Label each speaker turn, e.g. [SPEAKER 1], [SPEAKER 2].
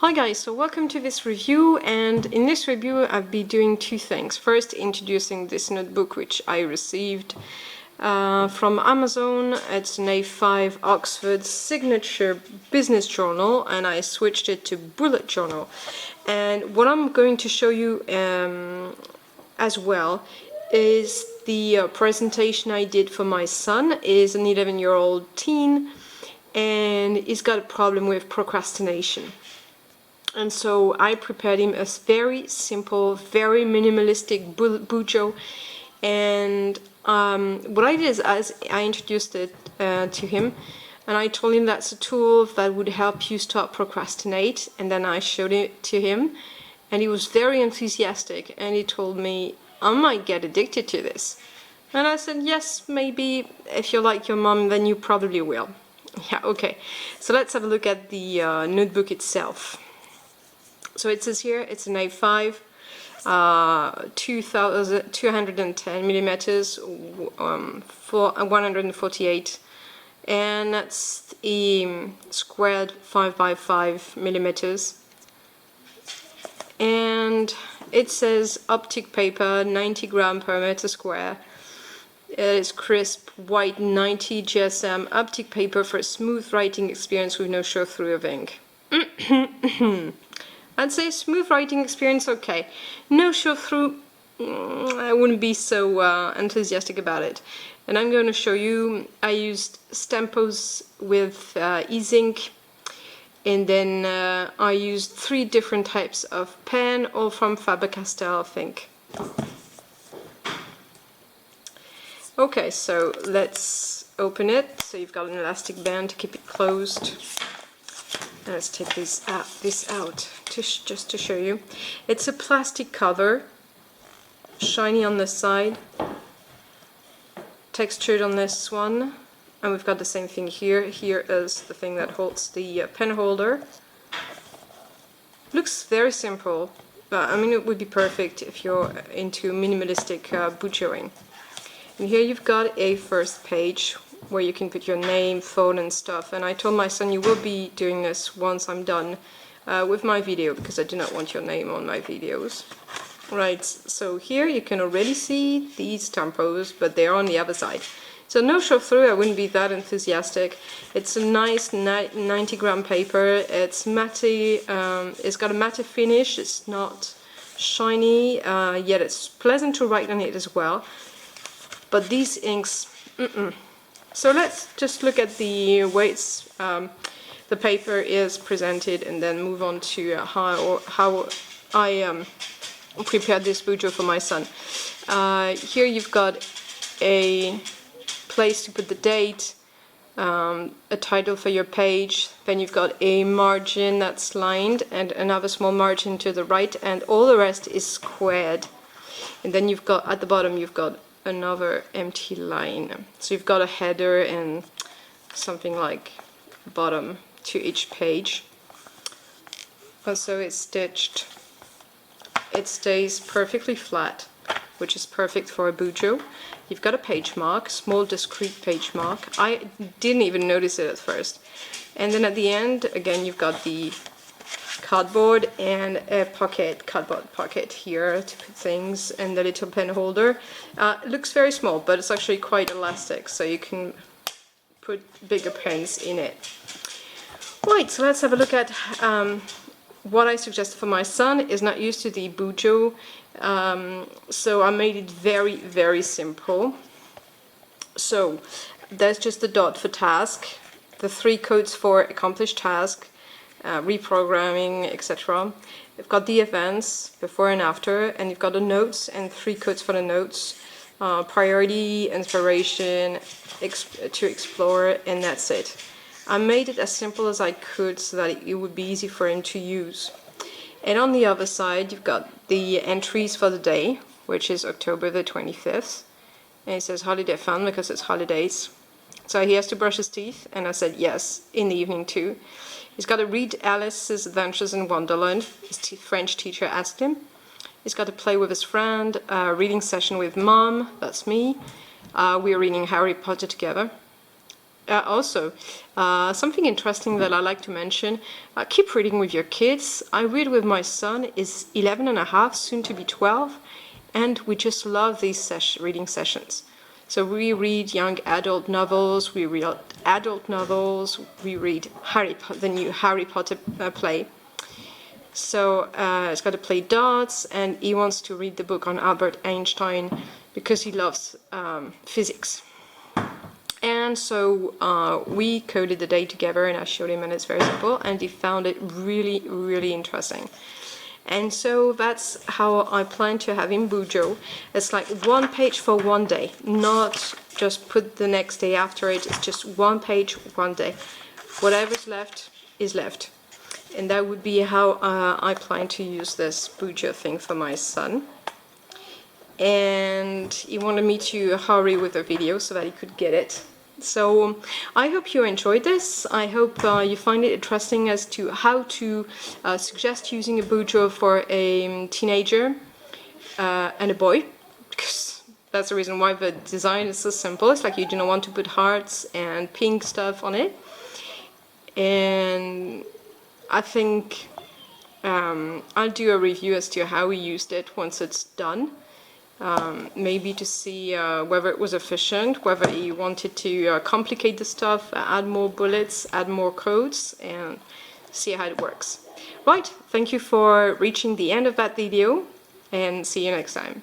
[SPEAKER 1] Hi guys, so welcome to this review, and in this review I'll be doing two things. First, introducing this notebook which I received from Amazon. It's an A5 Oxford Signature Business Journal, and I switched it to bullet journal. And what I'm going to show you as well is the presentation I did for my son. Is an 11-year-old teen, and he's got a problem with procrastination. And so I prepared him a very simple, very minimalistic BUJO. And what I did is I introduced it to him, and I told him that's a tool that would help you stop procrastinate. And then I showed it to him, and he was very enthusiastic. And he told me, I might get addicted to this. And I said, yes, maybe. If you're like your mom, then you probably will. Yeah, okay. So let's have a look at the notebook itself. So it says here it's an A5, 210 millimeters, for 148, and that's a squared 5 by 5 millimeters. And it says optic paper, 90 gram per meter square. It is crisp white 90 GSM optic paper for a smooth writing experience with no show through of ink. I'd say smooth writing experience, okay. No show through, I wouldn't be so enthusiastic about it. And I'm going to show you, I used Stampos with e-ink, and then I used 3 different types of pen, all from Faber-Castell, I think. Okay, so let's open it. So you've got an elastic band to keep it closed. Let's take this out just to show you. It's a plastic cover, shiny on this side, textured on this one, and we've got the same thing here. Here is the thing that holds the pen holder. Looks very simple, but I mean it would be perfect if you're into minimalistic BUJOing. And here you've got a first page where you can put your name, phone and stuff. And I told my son, you will be doing this once I'm done with my video, because I do not want your name on my videos. Right, so here you can already see these tampos, but they're on the other side. So no show through, I wouldn't be that enthusiastic. It's a nice 90 gram paper. It's matte, it's got a matte finish. It's not shiny, yet it's pleasant to write on it as well. But these inks, So let's just look at the way the paper is presented, and then move on to how I prepared this BUJO for my son. Here you've got a place to put the date, a title for your page, then you've got a margin that's lined and another small margin to the right, and all the rest is squared. And then you've got, at the bottom, you've got another empty line. So you've got a header and something like bottom to each page. Also it's stitched. It stays perfectly flat, which is perfect for a BUJO. You've got a page mark, small discrete page mark. I didn't even notice it at first. And then at the end, again, you've got the cardboard and a cardboard pocket here to put things, and the little pen holder. It looks very small, but it's actually quite elastic, so you can put bigger pens in it. Right, so let's have a look at what I suggested for my son. Is not used to the BUJO, so I made it very, very simple. So there's just the dot for task, the 3 codes for accomplished task, reprogramming, etc. You've got the events, before and after, and you've got the notes and 3 codes for the notes, priority, inspiration, to explore, and that's it. I made it as simple as I could so that it would be easy for him to use. And on the other side you've got the entries for the day, which is October the 25th, and it says holiday fun because it's holidays. So he has to brush his teeth, and I said yes, in the evening too. He's got to read Alice's Adventures in Wonderland, his French teacher asked him. He's got to play with his friend, reading session with Mom, that's me. We're reading Harry Potter together. Also, something interesting that I like to mention, keep reading with your kids. I read with my son, is 11 and a half, soon to be 12, and we just love these reading sessions. So we read young adult novels, we read adult novels, we read the new Harry Potter play. So he's got to play darts, and he wants to read the book on Albert Einstein because he loves physics. And so we coded the day together, and I showed him, and it's very simple, and he found it really, really interesting. And so that's how I plan to have in BUJO. It's like 1 page for 1 day, not just put the next day after it. It's just 1 page, 1 day. Whatever's left is left. And that would be how I plan to use this BUJO thing for my son. And he wanted me to hurry with the video so that he could get it. So I hope you enjoyed this. I hope you find it interesting as to how to suggest using a BUJO for a teenager and a boy, because that's the reason why the design is so simple. It's like you do not want to put hearts and pink stuff on it. And I think I'll do a review as to how we used it once it's done. Maybe to see whether it was efficient, whether you wanted to complicate the stuff, add more bullets, add more codes, and see how it works. Right, thank you for reaching the end of that video, and see you next time.